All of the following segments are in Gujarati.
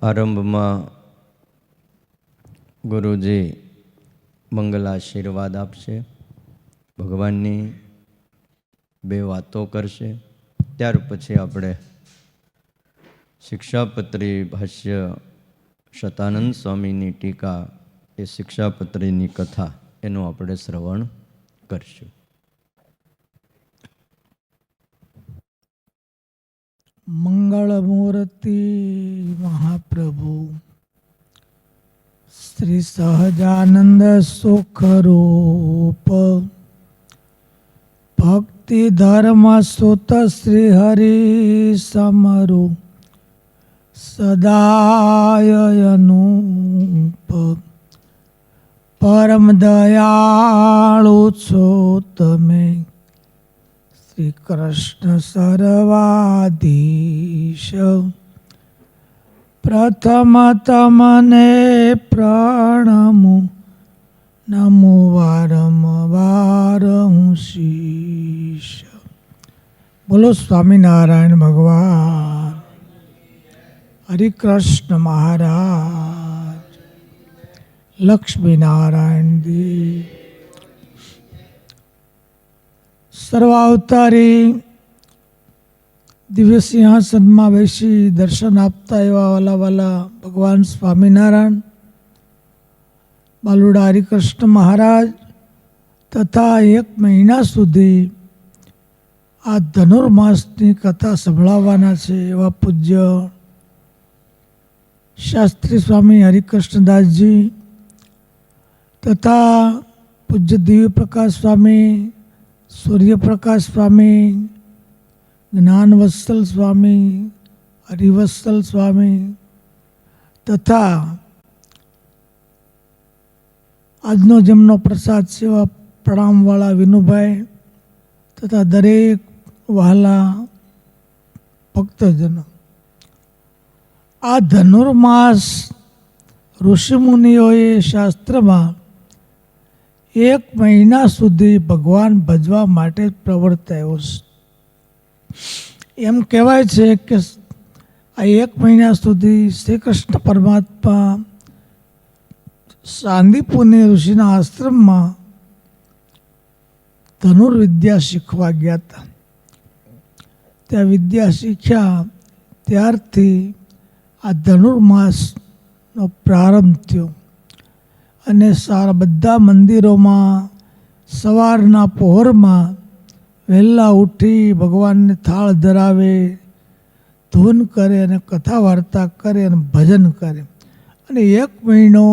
આરંભમાં ગુરુજી મંગલાશીર્વાદ આપશે, ભગવાનની બે વાતો કરશે. ત્યાર પછી આપણે શિક્ષાપત્રી ભાષ્ય શતાનંદ સ્વામીની ટીકા, એ શિક્ષાપત્રીની કથા, એનું આપણે શ્રવણ કરશું. મંગળમૂર્તિ મહાપ્રભુ શ્રી સહજાનંદ સુખરૂપ ભક્તિ ધર્મ સુત શ્રી હરિ સમરુ સદાય અનુપ પરમ દયાળુ છો તમે શ્રી કૃષ્ણ સર્વાધીશ. પ્રથમ તમને પ્રણમું, નમો વારંવાર હું શીશ. બોલો સ્વામિનારાયણ ભગવાન, હરિકૃષ્ણ મહારાજ, લક્ષ્મીનારાયણ દેવ. સર્વાવતારી દિવ્ય સિંહાસનમાં બેસી દર્શન આપતા એવા વાલા વાલા ભગવાન સ્વામિનારાયણ, બાલુડા હરિકૃષ્ણ મહારાજ તથા 1 મહિના સુધી આ ધનુર્માસની કથા સંભળાવવાના છે એવા પૂજ્ય શાસ્ત્રી સ્વામી હરિકૃષ્ણદાસજી તથા પૂજ્ય દિવ્યપ્રકાશ સ્વામી, સૂર્યપ્રકાશ સ્વામી, જ્ઞાનવત્સલ સ્વામી, હરિવત્સલ સ્વામી તથા આજનો જેમનો પ્રસાદ સેવા પ્રણામવાળા વિનુભાઈ તથા દરેક વહાલા ભક્તજનો. આ ધનુર્માસ ઋષિમુનિઓએ શાસ્ત્રમાં 1 મહિના સુધી ભગવાન ભજવા માટે પ્રવર્તાયો છે. એમ કહેવાય છે કે આ 1 મહિના સુધી શ્રી કૃષ્ણ પરમાત્મા સાંદીપુની ઋષિના આશ્રમમાં ધનુર્વિદ્યા શીખવા ગયા હતા. ત્યાં વિદ્યા શીખ્યા ત્યારથી આ ધનુર્માસનો પ્રારંભ થયો અને સારા બધા મંદિરોમાં સવારના પહોરમાં વહેલા ઉઠી ભગવાનને થાળ ધરાવે, ધૂન કરે અને કથા વાર્તા કરે અને ભજન કરે અને 1 મહિનો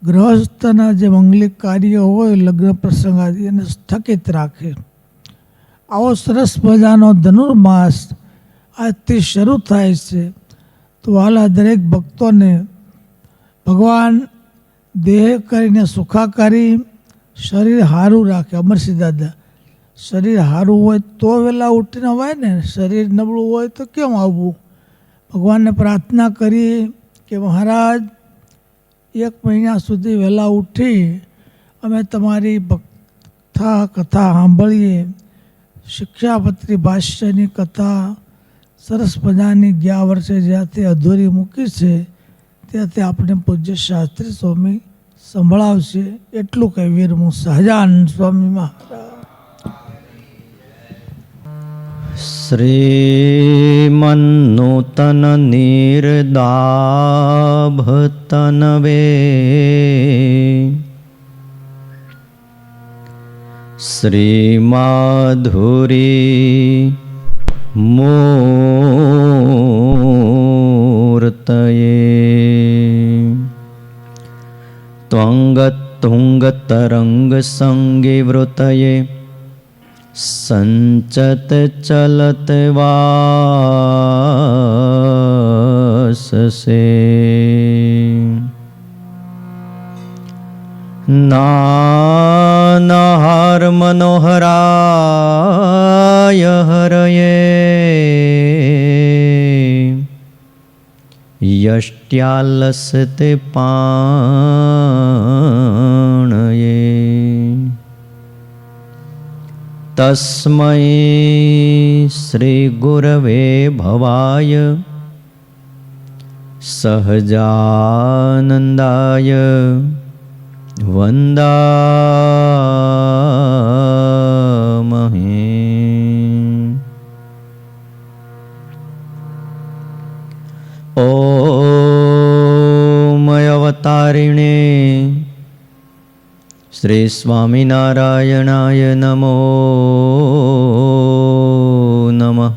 ગૃહસ્થના જે મંગલિક કાર્ય હોય, લગ્ન પ્રસંગ આદિ એને સ્થગિત રાખે. આવો સરસ મજાનો ધનુર્માસ આજથી શરૂ થાય છે. તો વાલા દરેક ભક્તોને ભગવાન દેહ કરીને સુખાકારી, શરીર સારું રાખે. અમરસિંહ દાદા, શરીર સારું હોય તો વહેલા ઉઠીને અવાય ને, શરીર નબળું હોય તો કેમ આવવું? ભગવાનને પ્રાર્થના કરી કે મહારાજ 1 મહિના સુધી વહેલા ઉઠી અમે તમારી કથા સાંભળીએ. શિક્ષાપત્રી ભાષ્યની કથા સરસ મજાની ગયા વર્ષે જ્યાંથી અધૂરી મૂકી છે ત્યાંથી આપણે પૂજ્ય શાસ્ત્રી સ્વામી સંભળાવશે. એટલું કહેવીર હું સહજાનંદ સ્વામી મહારાજ. શ્રીમન્નૂતન નિર્દાભતનવે શ્રીમાધુરી મૂર્તયે ત્વંગતુંગતરંગ સંગીવૃતયે સંચત ચલત વાસસે નાનહાર મનોહરાય હરયે યષ્ટ્યાલસતે પાણયે તસ્મૈ શ્રી ગુરવે ભવાય સહજાનંદાય વંદામહે. ઓમ અવતારિણે શ્રી સ્વામિનારાયણાય નમો નમઃ.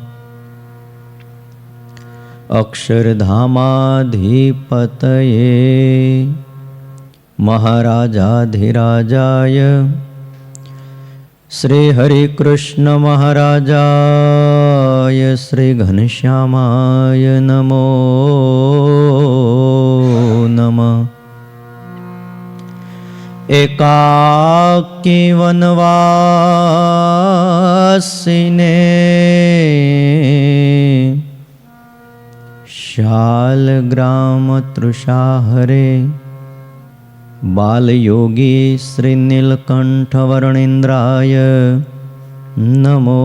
અક્ષરધામાધિપતયે મહારાજાધિરાજાય શ્રી હરિકૃષ્ણ મહારાજાય શ્રી ઘનશ્યામાય નમો નમઃ. એકાકી વનવાસિને શાલગ્રામ તૃષાહરે બાલયોગી શ્રી નીલકંઠ વર્ણેન્દ્રાય નમો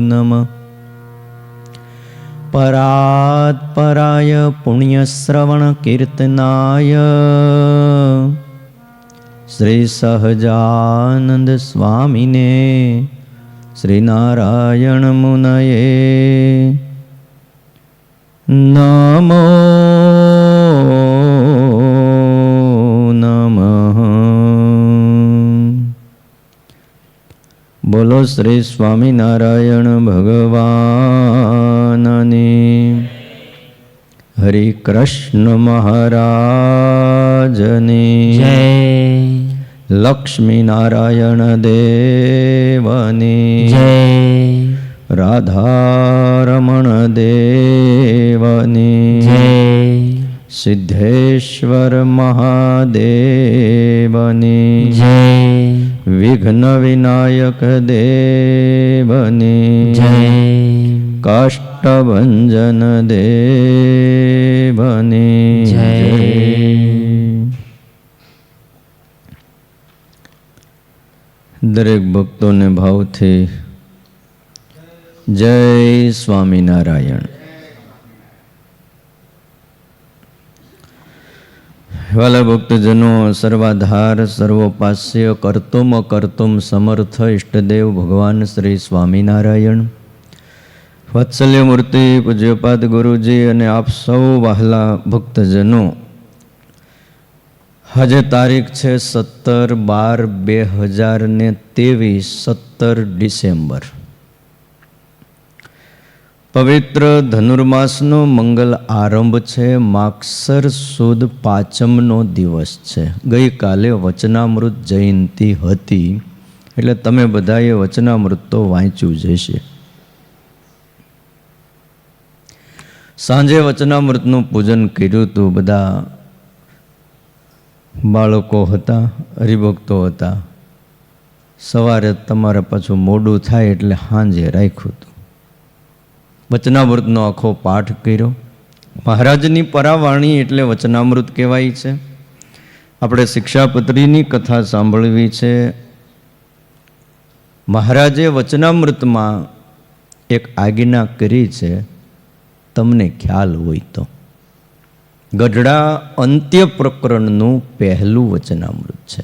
નમઃ. પરાત્પરાય પુણ્યશ્રવણ કીર્તનાય શ્રી સહજાનંદ સ્વામિને શ્રી નારાયણ મુનયે નમો નમઃ. બોલો શ્રી સ્વામિનારાયણ ભગવાનની. હરિ કૃષ્ણ મહારાજની જય. લક્ષ્મી નારાયણ દેવની જય. રાધારમણ દેવની જય. સિદ્ધેશ્વર મહાદેવની જય. વિઘ્ન વિનાયક દેવની જય. કાષ્ટભંજન દેવની જય. દરેક ભક્તોને ભાવથી જય સ્વામિનારાયણ. વાલા ભક્તજનો, સર્વાધાર સર્વોપાસ્ય કર્તુમ અકર્તુમ સમર્થ ઇષ્ટદેવ ભગવાન શ્રી સ્વામિનારાયણ, વાત્સલ્ય મૂર્તિ પૂજ્યપાદ ગુરુજી અને આપ સૌ વહાલા ભક્તજનો, આજે તારીખ છે 17/12/2023, 17 ડિસેમ્બર. પવિત્ર ધનુર્માસનો મંગલ આરંભ છે. માગસર સુદ પાંચમનો દિવસ છે. ગઈકાલે વચનામૃત જયંતિ હતી, એટલે તમે બધાએ વચનામૃત તો વાંચ્યું જ હશે. સાંજે વચનામૃતનું પૂજન કર્યું હતું. બધા બાળકો હતા, હરિભક્તો હતા. સવારે તમારે પાછું મોડું થાય એટલે સાંજે રાખ્યું હતું. વચનામૃતનો આખો પાઠ કર્યો. મહારાજની પરાવાણી એટલે વચનામૃત કહેવાય છે. આપણે શિક્ષાપત્રીની કથા સાંભળવી છે. મહારાજે વચનામૃતમાં એક આજ્ઞા કરી છે, તમને ખ્યાલ હોય તો. ગઢડા અંત્ય પ્રકરણનું પહેલું વચનામૃત છે.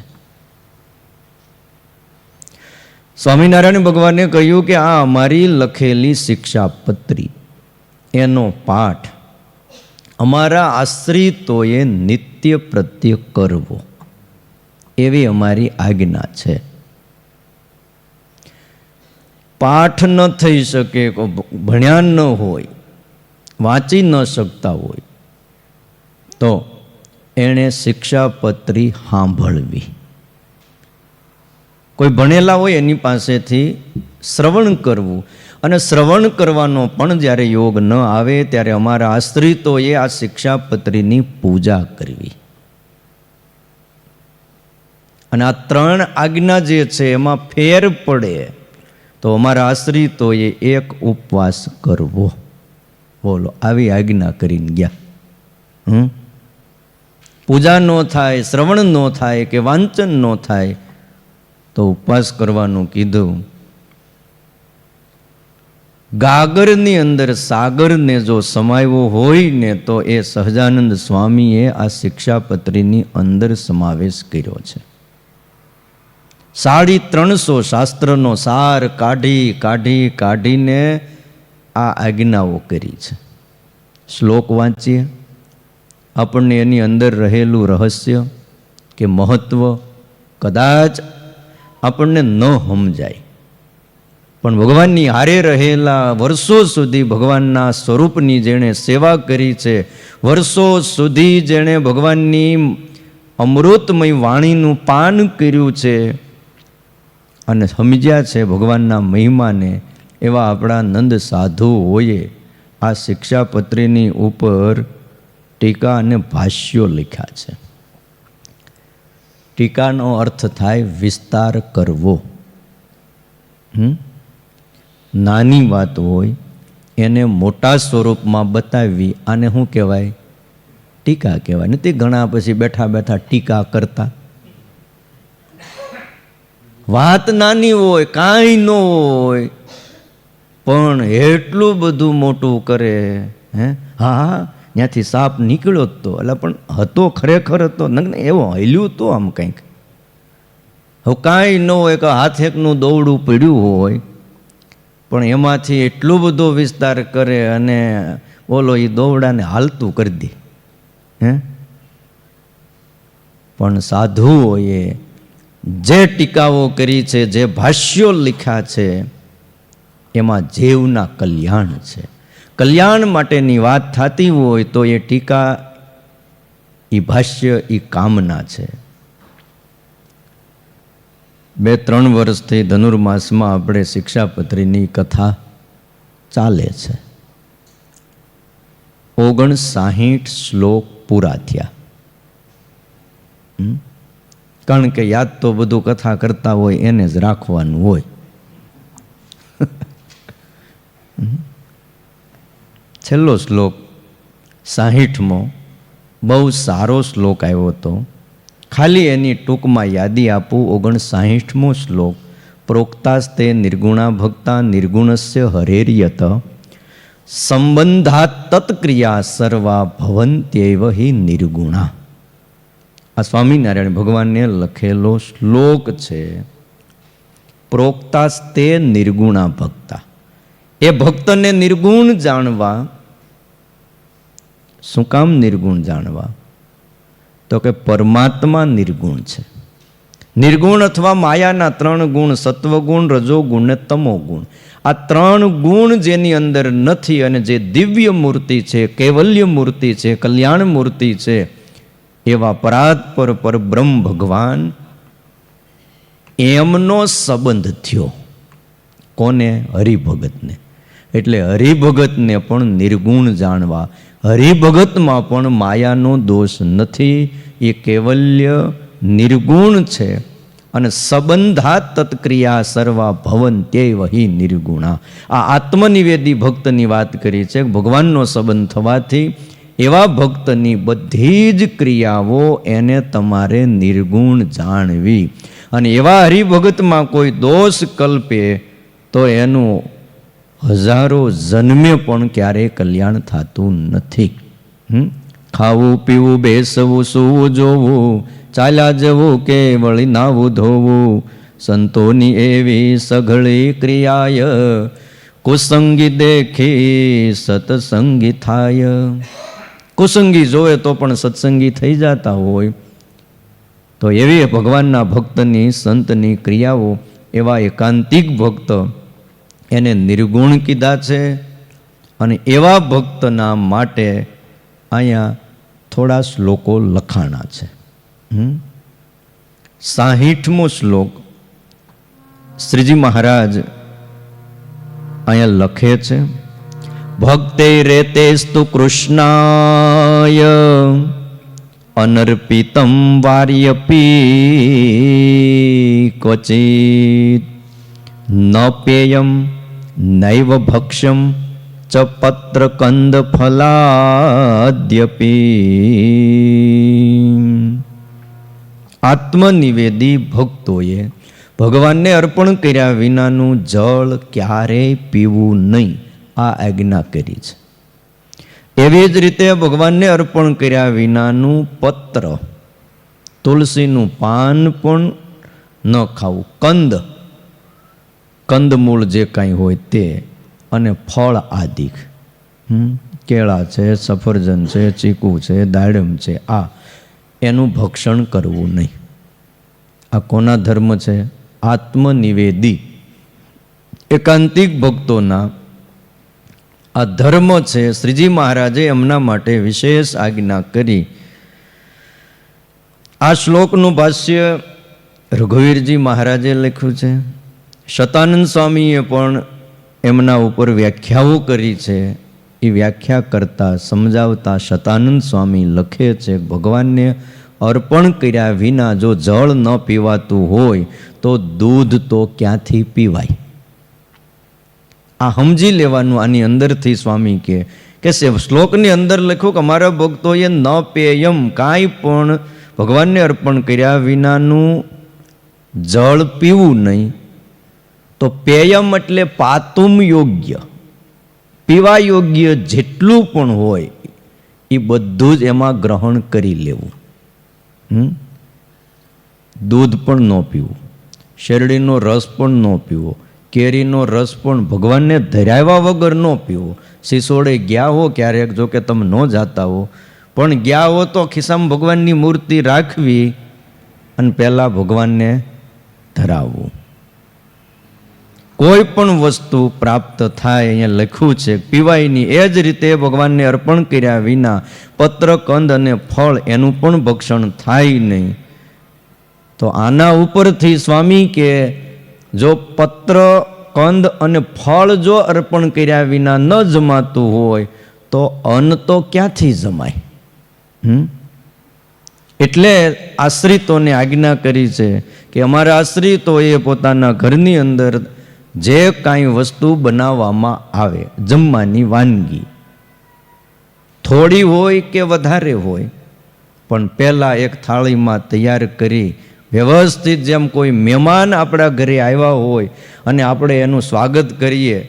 સ્વામિનારાયણ ભગવાને કહ્યું કે આ અમારી લખેલી શિક્ષાપત્રી, એનો પાઠ અમારા આશ્રિતોએ નિત્ય પ્રત્યે કરવો, એવી અમારી આજ્ઞા છે. પાઠ ન થઈ શકે, ભણ્યા ન હોય, વાંચી ન શકતા હોય, તો એણે શિક્ષાપત્રી સાંભળવી. કોઈ ભણેલા હોય એની પાસેથી શ્રવણ કરવું. અને શ્રવણ કરવાનો પણ જ્યારે યોગ ન આવે ત્યારે અમારા આશ્રિતોએ આ શિક્ષાપત્રીની પૂજા કરવી. અને આ 3 આજ્ઞા જે છે એમાં ફેર પડે તો અમારા આશ્રિતોએ એક ઉપવાસ કરવો. બોલો, આવી આજ્ઞા કરીને ગયા. પૂજા ન થાય, શ્રવણ ન થાય કે વાંચન ન થાય તો ઉપવાસ કરવાનું કીધું. ગાગરની અંદર સાગરને જો સમાયો હોય ને તો એ સહજાનંદ સ્વામીએ આ શિક્ષાપત્રીની અંદર સમાવેશ કર્યો છે. 350 શાસ્ત્રનો સાર કાઢીને આ આજ્ઞાઓ કરી છે. શ્લોક વાંચીએ, આપણને એની અંદર રહેલું રહસ્ય કે મહત્વ કદાચ આપણને ન સમજાય, પણ ભગવાનની હારે રહેલા વર્ષો સુધી ભગવાનના સ્વરૂપની જેણે સેવા કરી છે, વર્ષો સુધી જેણે ભગવાનની અમૃતમય વાણીનું પાન કર્યું છે અને સમજ્યા છે ભગવાનના મહિમાને, એવા આપણા નંદ સાધુઓએ આ શિક્ષાપત્રીની ઉપર ટીકા અને ભાષ્યો લખ્યા છે. ટીકાનો અર્થ થાય વિસ્તાર કરવો. નાની વાત હોય એને મોટા સ્વરૂપમાં બતાવવી, આને શું કહેવાય? ટીકા કહેવાય. નથી ઘણા પછી બેઠા બેઠા ટીકા કરતા. વાત નાની હોય, કાંઈ ન હોય, પણ એટલું બધું મોટું કરે. હા, ત્યાંથી સાપ નીકળ્યો તો, એટલે પણ હતો ખરેખર હતો એવો હલ્યું તો આમ કંઈક. હવે કાંઈ ન હોય કે હાથ એકનું દોવડું પડ્યું હોય, પણ એમાંથી એટલો બધો વિસ્તાર કરે અને બોલો એ દોવડાને હાલતું કરી દે. પણ સાધુઓએ જે ટીકાઓ કરી છે, જે ભાષ્યો લખ્યા છે, એમાં જીવના કલ્યાણ છે. કલ્યાણ માટેની વાત થતી હોય તો એ ટીકા, એ ભાષ્ય, એ કામના છે. 2-3 વર્ષથી ધનુર્માસમાં આપણે શિક્ષાપત્રીની કથા ચાલે છે. 59 શ્લોક પૂરા થયા. કારણ કે યાદ તો બધું કથા કરતા હોય એને જ રાખવાનું હોય. છેલ્લો શ્લોક 60મો બહુ સારો શ્લોક આવ્યો હતો. ખાલી એની ટૂંકમાં યાદી આપું. 59મો શ્લોક, પ્રોક્તાસ્તે નિર્ગુણા ભક્તા નિર્ગુણસ્ય હરેર્યત સંબંધાત તત્ક્રિયા સર્વા ભવન્ત્યૈવ હિ નિર્ગુણા. આ સ્વામિનારાયણ ભગવાનને લખેલો શ્લોક છે. પ્રોક્તાસ્તે નિર્ગુણા ભક્તા, એ ભક્તને નિર્ગુણ જાણવા. શું કામ નિર્ગુણ જાણવા? તો કે પરમાત્મા નિર્ગુણ છે. નિર્ગુણ અથવા માયાના 3 ગુણ, સત્વગુણ, રજોગુણ ને તમોગુણ, આ 3 ગુણ જેની અંદર નથી અને જે દિવ્ય મૂર્તિ છે, કૈવલ્ય મૂર્તિ છે, કલ્યાણ મૂર્તિ છે, એવા પરાત્પર પરબ્રહ્મ ભગવાન, એમનો સંબંધ થયો. કોને? હરિભગતને. એટલે હરિભગતને પણ નિર્ગુણ જાણવા. હરિભગતમાં પણ માયાનો દોષ નથી, એ કૈવલ્ય નિર્ગુણ છે. અને સંબંધા તત્ક્રિયા સર્વા ભવન્ત્યૈવ હિ નિર્ગુણા. આ આત્મનિવેદી ભક્તની વાત કરી છે. ભગવાનનો સંબંધ થવાથી એવા ભક્તની બધી જ ક્રિયાઓ એને તમારે નિર્ગુણ જાણવી. અને એવા હરિભગતમાં કોઈ દોષ કલ્પે તો એનું હજારો જન્મે પણ ક્યારેય કલ્યાણ થતું નથી. ખાવું પીવું બેસવું સૂવું જોવું ચાલ્યા જવું કે વળી નાવું ધોવું સંતોની એવી સઘળી ક્રિયાય કુસંગી દેખી સત્સંગી થાય. કુસંગી જોવે તો પણ સત્સંગી થઈ જતા હોય તો એવી ભગવાનના ભક્તની સંતની ક્રિયાઓ, એવા એકાંતિક ભક્ત એને નિર્ગુણ કીધા છે. અને એવા ભક્તના માટે અહીંયા થોડા શ્લોકો લખાણા છે. 60મો શ્લોક શ્રીજી મહારાજ અહીંયા લખે છે. ભક્તે રેતેસ્તુ કૃષ્ણાય અનર્પિતમ વાર્યપી ક્વચિત ન પેયમ નૈવ ભક્ષ્યમ ચ પત્રકંદ ફલાદ્યપી. આત્મનિવેદી ભક્તોએ ભગવાનને અર્પણ કર્યા વિનાનું જળ ક્યારેય પીવું નહીં, આ આજ્ઞા કરી છે. એવી જ રીતે ભગવાનને અર્પણ કર્યા વિનાનું પત્ર, તુલસીનું પાન પણ ન ખાવું, કંદમૂળ જે કાંઈ હોય તે, અને ફળ આદિ, કેળા છે, સફરજન છે, ચીકુ છે, દાડમ છે, આ એનું ભક્ષણ કરવું નહીં. આ કોના ધર્મ છે? આત્મનિવેદી એકાંતિક ભક્તોના આ ધર્મ છે. શ્રીજી મહારાજે એમના માટે વિશેષ આજ્ઞા કરી. આ શ્લોકનું ભાષ્ય રઘુવીરજી મહારાજે લખ્યું છે. શતાનંદ સ્વામીએ પણ એમના ઉપર વ્યાખ્યાઓ કરી છે. એ વ્યાખ્યા કરતા સમજાવતા શતાનંદ સ્વામી લખે છે, ભગવાનને અર્પણ કર્યા વિના જો જળ ન પીવાતું હોય તો દૂધ તો ક્યાંથી પીવાય? આ સમજી લેવાનું. આની અંદરથી સ્વામી કે શ્લોકની અંદર લખ્યું કે અમારા ભક્તોએ ન પેયમ, કાંઈ પણ ભગવાનને અર્પણ કર્યા વિનાનું જળ પીવું નહીં. તો પેયમ એટલે પાતુમ યોગ્ય, પીવા યોગ્ય જેટલું પણ હોય એ બધું જ એમાં ગ્રહણ કરી લેવું. દૂધ પણ ન પીવું, શેરડીનો રસ પણ ન પીવો, કેરીનો રસ પણ ભગવાનને ધરાવ્યા વગર ન પીવો. સિસોડે ગયા હો ક્યારેક, જો કે તમે ન જાતા હો, પણ ગયા હો તો ખિસ્સામાં ભગવાનની મૂર્તિ રાખવી અને પહેલાં ભગવાનને ધરાવવું. કોઈ પણ વસ્તુ પ્રાપ્ત થાય, અહીંયા લખ્યું છે પીવાયની, એ જ રીતે ભગવાનને અર્પણ કર્યા વિના પત્ર, કંદ અને ફળ એનું પણ ભક્ષણ થાય નહીં. તો આના ઉપરથી સ્વામી કે જો પત્ર, કંદ અને ફળ જો અર્પણ કર્યા વિના ન જમાતું હોય તો અન્ન તો ક્યાંથી જમાય? એટલે આશ્રિતોને આજ્ઞા કરી છે કે અમારા આશ્રિતોએ પોતાના ઘરની અંદર જે કાંઈ વસ્તુ બનાવવામાં આવે, જમવાની વાનગી થોડી હોય કે વધારે હોય, પણ પહેલાં એક થાળીમાં તૈયાર કરી વ્યવસ્થિત, જેમ કોઈ મહેમાન આપણા ઘરે આવ્યા હોય અને આપણે એનું સ્વાગત કરીએ,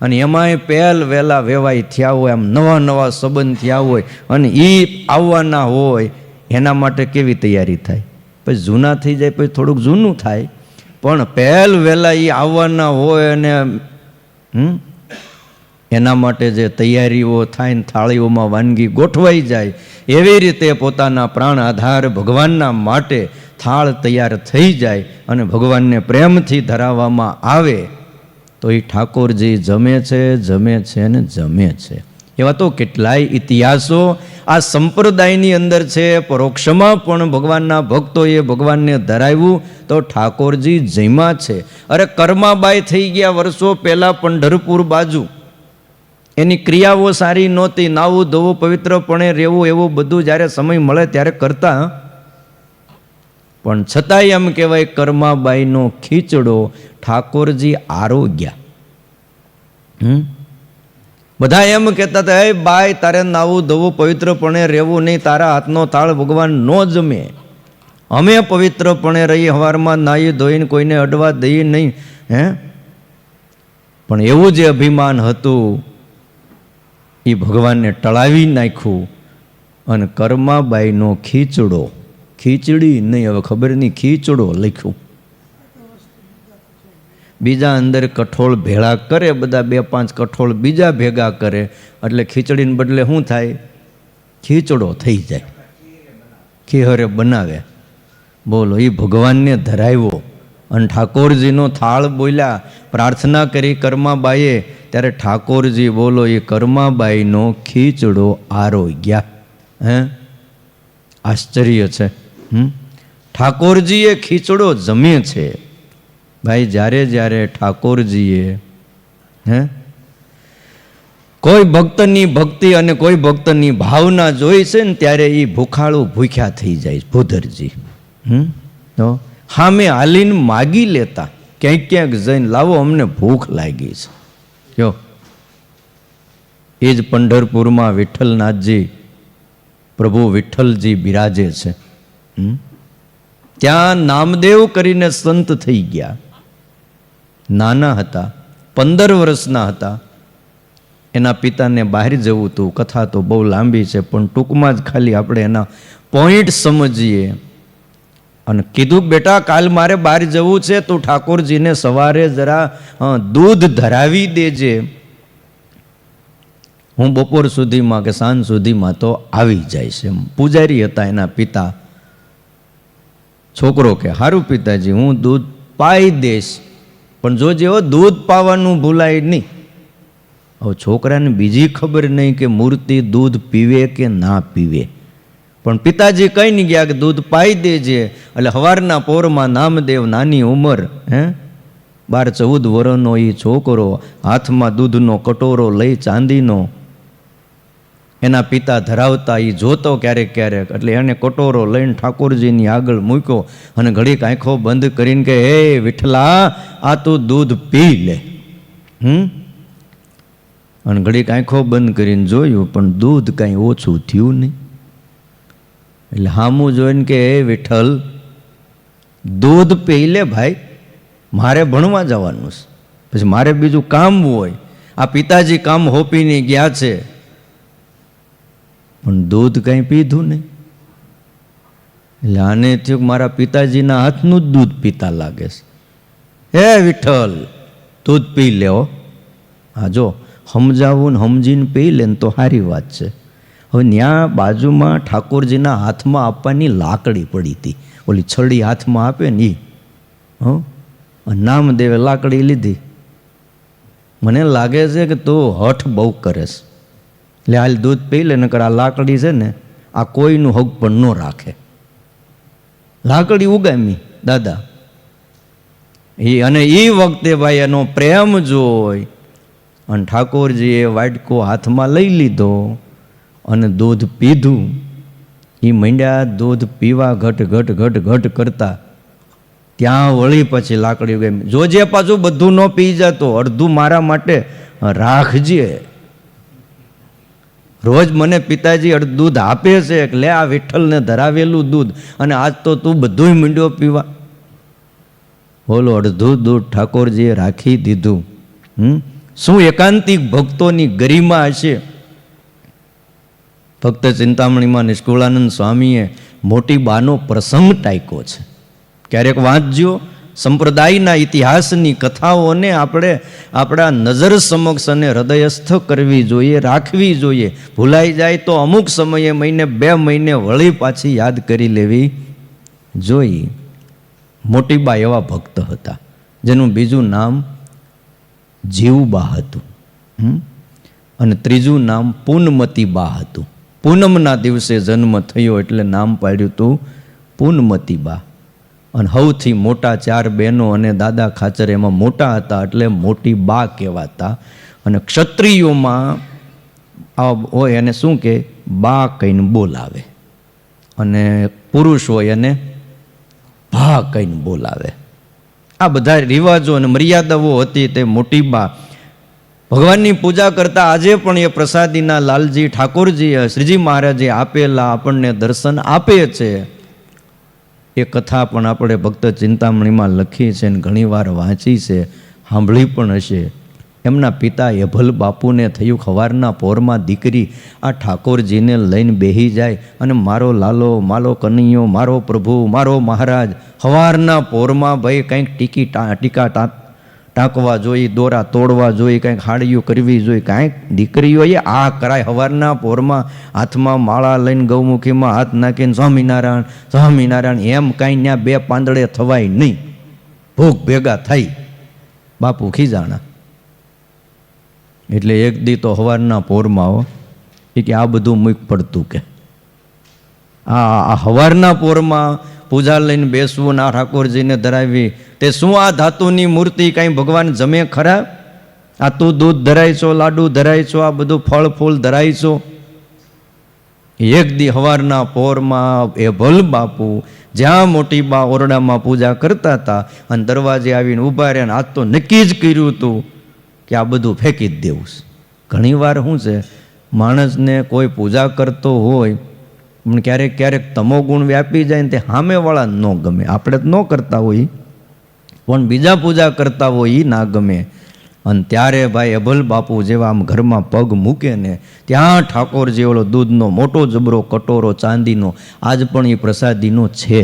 અને એમાંય વહેલા વેવાય થયા હોય, આમ નવા નવા સંબંધ થયા હોય અને એ આવવાના હોય, એના માટે કેવી તૈયારી થાય? પછી જૂના થઈ જાય, પછી થોડુંક જૂનું થાય, પણ વહેલા એ આવવાના હોય અને એના માટે જે તૈયારીઓ થાય ને થાળીઓમાં વાનગી ગોઠવાઈ જાય, એવી રીતે પોતાના પ્રાણ આધાર ભગવાનના માટે થાળ તૈયાર થઈ જાય અને ભગવાનને પ્રેમથી ધરાવવામાં આવે તો એ ઠાકોરજી જમે છે ને જમે છે. એવા તો કેટલાય ઇતિહાસો આ સંપ્રદાયની અંદર છે. પરોક્ષમાં પણ ભગવાનના ભક્તોએ ભગવાનને ધરાવ્યું તો ઠાકોરજી જમ્યા છે. અરે કર્માબાઈ થઈ ગયા વર્ષો પહેલાં પંઢરપુર બાજુ, એની ક્રિયાઓ સારી નહોતી, નાવું ધોવું, પવિત્રપણે રહેવું, એવું બધું જ્યારે સમય મળે ત્યારે કરતા, પણ છતાંય એમ કહેવાય કર્માબાઈનો ખીચડો ઠાકોરજી આરોગ્યા. બધા એમ કહેતા હતા, હે બાઈ, તારે નાવું ધોવું, પવિત્રપણે રહેવું નહીં, તારા હાથનો થાળ ભગવાન ન જમે. અમે પવિત્રપણે રહી, સવારમાં નાહી ધોઈને કોઈને અડવા દઈએ નહીં. પણ એવું જે અભિમાન હતું એ ભગવાનને ટળાવી નાખ્યું અને કર્માબાઈનો ખીચડો, ખીચડી નહીં, હવે ખબર નહીં, ખીચડો લખ્યું. બીજા અંદર કઠોળ ભેળા કરે, બધા 2-5 કઠોળ બીજા ભેગા કરે, એટલે ખીચડીને બદલે શું થાય? ખીચડો થઈ જાય, ખીહરે બનાવે. બોલો, એ ભગવાનને ધરાવ્યો અને ઠાકોરજીનો થાળ બોલ્યા, પ્રાર્થના કરી કર્માબાઈએ, ત્યારે ઠાકોરજી બોલો એ કર્માબાઈનો ખીચડો આરોગ્યા. આશ્ચર્ય છે. ઠાકોરજીએ ખીચડો જમે છે. ભાઈ, જ્યારે ઠાકોરજીએ કોઈ ભક્તની ભક્તિ અને કોઈ ભક્તની ભાવના જોઈ છે ને, ત્યારે એ ભૂખાળું ભૂખ્યા થઈ જાય. ભૂધરજી તો સામે હાલીને માગી લેતા, ક્યાંક જઈને લાવો, અમને ભૂખ લાગી છે. કયો એ જ પંઢરપુરમાં વિઠ્ઠલનાથજી, પ્રભુ વિઠ્ઠલજી બિરાજે છે. ત્યાં નામદેવ કરીને સંત થઈ ગયા. નાના હતા, 15 વર્ષના હતા. એના પિતાને બહાર જવું હતું. કથા તો બહુ લાંબી છે, પણ ટૂંકમાં જ ખાલી આપણે એના પોઈન્ટ સમજીએ. અને કીધું, બેટા કાલ મારે બહાર જવું છે, તું ઠાકોરજીને સવારે જરા દૂધ ધરાવી દેજે. હું બપોર સુધીમાં કે સાંજ સુધીમાં તો આવી જાય છે. પૂજારી હતા એના પિતા. છોકરો કે હારું પિતાજી, હું દૂધ પાઈ દઈશ, પણ જોજે દૂધ પાવાનું ભૂલાય નહીં. હવે છોકરાને બીજી ખબર નહીં કે મૂર્તિ દૂધ પીવે કે ના પીવે, પણ પિતાજી કઈ નહીં ગયા કે દૂધ પાઈ દેજે. એટલે સવારના પોરમાં નામદેવ, નાની ઉંમર, 12-14 વર્ષનો એ છોકરો, હાથમાં દૂધનો કટોરો લઈ ચાંદીનો, એના પિતા ધરાવતા એ જોતો ક્યારેક ક્યારેક. એટલે એને કટોરો લઈને ઠાકોરજીની આગળ મૂક્યો અને ઘડીક આંખો બંધ કરીને કે, હે વિઠ્ઠલા, આ તું દૂધ પી લે. અને ઘડીક આંખો બંધ કરીને જોયું, પણ દૂધ કાંઈ ઓછું થયું નહીં. એટલે હામું જોઈને કે, હે વિઠ્ઠલ, દૂધ પી લે ભાઈ, મારે ભણવા જવાનું છે, પછી મારે બીજું કામ હોય. આ પિતાજી કામ હોપીને ગયા છે, પણ દૂધ કાંઈ પીધું નહીં. એટલે આને થયું મારા પિતાજીના હાથનું જ દૂધ પીતા લાગે છે. હે વિઠ્ઠલ, દૂધ પી લેવો. હા, જો સમજાવું ને સમજીને પી લે ને તો સારી વાત છે. હવે ત્યાં બાજુમાં ઠાકોરજીના હાથમાં આપવાની લાકડી પડી હતી, ઓલી છડી હાથમાં આપે ને એ. નામદેવે લાકડી લીધી. મને લાગે છે કે તું હઠ બહુ કરે છે, એટલે હાલ દૂધ પી લે, નકર આ લાકડી છે ને આ કોઈનું હક પણ ન રાખે. લાકડી ઉગામી દાદા. અને એ વખતે ભાઈ એનો પ્રેમ જોઈ અને ઠાકોરજીએ વાટકો હાથમાં લઈ લીધો અને દૂધ પીધું. એ મંડ્યા દૂધ પીવા ઘટ ઘટ ઘટ ઘટ કરતા. ત્યાં વળી પછી લાકડી ઉગામી. જોજે પાછું બધું ન પી જતો, અડધું મારા માટે રાખજે. રોજ મને પિતાજી દૂધ આપે છે, એટલે આ વિઠ્ઠલને ધરાવેલું દૂધ, અને આજ તો તું બધું મીંડ્યો પીવા. બોલો, અડધું દૂધ ઠાકોરજીએ રાખી દીધું. શું એકાંતિક ભક્તોની ગરિમા હશે. ભક્ત ચિંતામણીમાં નિષ્કુળાનંદ સ્વામીએ મોટી બાનો પ્રસંગ ટાંક્યો છે. ક્યારેક વાંચજો. સંપ્રદાયના ઇતિહાસની કથાઓને આપણે આપણા નજર સમક્ષ અને હૃદયસ્થ કરવી જોઈએ, રાખવી જોઈએ. ભૂલાઈ જાય તો અમુક સમયે, મહિને 2 મહિને વળી પાછી યાદ કરી લેવી જોઈએ. મોટીબા એવા ભક્ત હતા જેનું બીજું નામ જીવબા હતું અને ત્રીજું નામ પૂનમતીબા હતું. પૂનમના દિવસે જન્મ થયો એટલે નામ પાડ્યું હતું પૂનમતીબા. અને સૌથી મોટા 4 બહેનો અને દાદા ખાચર એમાં મોટા હતા, એટલે મોટી બા કહેવાતા. અને ક્ષત્રિયોમાં હોય એને શું કે, બા કહીને બોલાવે, અને પુરુષ હોય એને ભા કહીને બોલાવે. આ બધા રિવાજો અને મર્યાદાઓ હતી તે મોટી બા. ભગવાનની પૂજા કરતા આજે પણ એ પ્રસાદીના લાલજી ઠાકોરજી શ્રીજી મહારાજે આપેલા આપણને દર્શન આપે છે. એ કથા પણ આપણે ભક્ત ચિંતામણીમાં લખી છે અને ઘણીવાર વાંચી છે, સાંભળી પણ હશે. એમના પિતા એભલ બાપુને થયું, સવારના પોરમાં દીકરી આ ઠાકોરજીને લઈને બેસી જાય અને મારો લાલો, મારો કનૈયો, મારો પ્રભુ, મારો મહારાજ. સવારના પોરમાં ભાઈ કંઈક ટીકા ટાંકવા જોઈએ, દોરા તોડવા જોઈએ, કંઈક હાડીઓ કરવી જોઈએ. કાંઈક દીકરીઓએ આ કરાય. સવારના પોરમાં હાથમાં માળા લઈને ગૌમુખીમાં હાથ નાખીને સ્વામિનારાયણ સ્વામિનારાયણ એમ કાંઈ ત્યાં 2 પાંદડે થવાય નહીં. ભૂખ ભેગા થઈ બાપુ ખીજાણા. એટલે એક દી તો સવારના પોરમાં કે આ બધું મૂક પડતું કે આ સવારના પોરમાં પૂજા લઈને બેસવું ને આ ઠાકોરજીને ધરાવી, તે શું આ ધાતુની મૂર્તિ કાંઈ ભગવાન જમે ખરા? આ તું દૂધ ધરાય છો, લાડુ ધરાય છો, આ બધું ફળ ફૂલ ધરાય છો. એક દી સવારના પોરમાં એભલ બાપુ જ્યાં મોટી બા ઓરડામાં પૂજા કરતા હતા અને દરવાજે આવીને ઊભા રહ્યા. આજ તો નક્કી જ કર્યું હતું કે આ બધું ફેંકી જ દેવું છે. ઘણીવાર શું છે, માણસને કોઈ પૂજા કરતો હોય પણ ક્યારેક ક્યારેક તમોગુણ વ્યાપી જાય ને તે સામેવાળા ન ગમે. આપણે જ ન કરતા હોઈએ પણ બીજા પૂજા કરતા હોય એ ના ગમે. અને ત્યારે ભાઈ અભલ બાપુ જેવા આમ ઘરમાં પગ મૂકે ને ત્યાં ઠાકોરજી ઓલો દૂધનો મોટો જબરો કટોરો ચાંદીનો આજ પણ એ પ્રસાદીનો છે.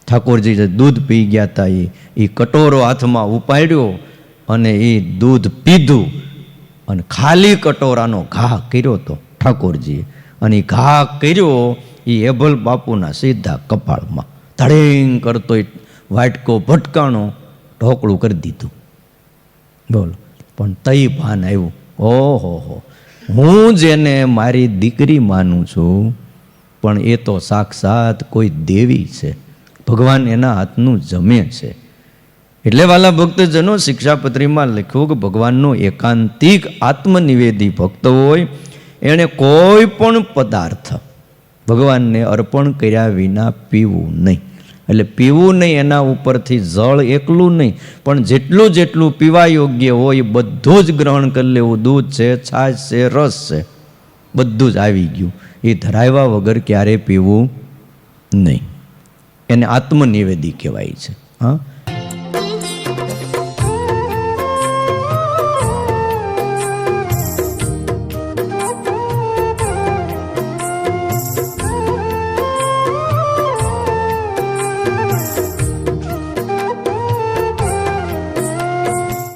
ઠાકોરજી જે દૂધ પી ગયા હતા એ કટોરો હાથમાં ઉપાડ્યો અને એ દૂધ પીધું અને ખાલી કટોરાનો ઘા કર્યો હતો ઠાકોરજીએ. અને એ ઘા કર્યો એ અભલ બાપુના સીધા કપાળમાં ધડીંગ કરતો વાટકો ભટકાણો, ઢોકળું કરી દીધું. બોલો, પણ તઈ ભાન આવ્યું, ઓહો હું જેને મારી દીકરી માનું છું પણ એ તો સાક્ષાત કોઈ દેવી છે, ભગવાન એના હાથનું જમે છે. એટલે વાલા ભક્તજનો, શિક્ષાપત્રીમાં લખ્યું કે ભગવાનનો એકાંતિક આત્મનિવેદી ભક્ત હોય એણે કોઈ પણ પદાર્થ ભગવાનને અર્પણ કર્યા વિના પીવું નહીં. એટલે પીવું નહીં એના ઉપરથી જળ એકલું નહીં પણ જેટલું જેટલું પીવા યોગ્ય હોય એ બધું જ ગ્રહણ કરી લેવું. દૂધ છે, છાશ છે, રસ છે, બધું જ આવી ગયું. એ ધરાવ્યા વગર ક્યારેય પીવું નહીં. એને આત્મનિવેદી કહેવાય છે. હા,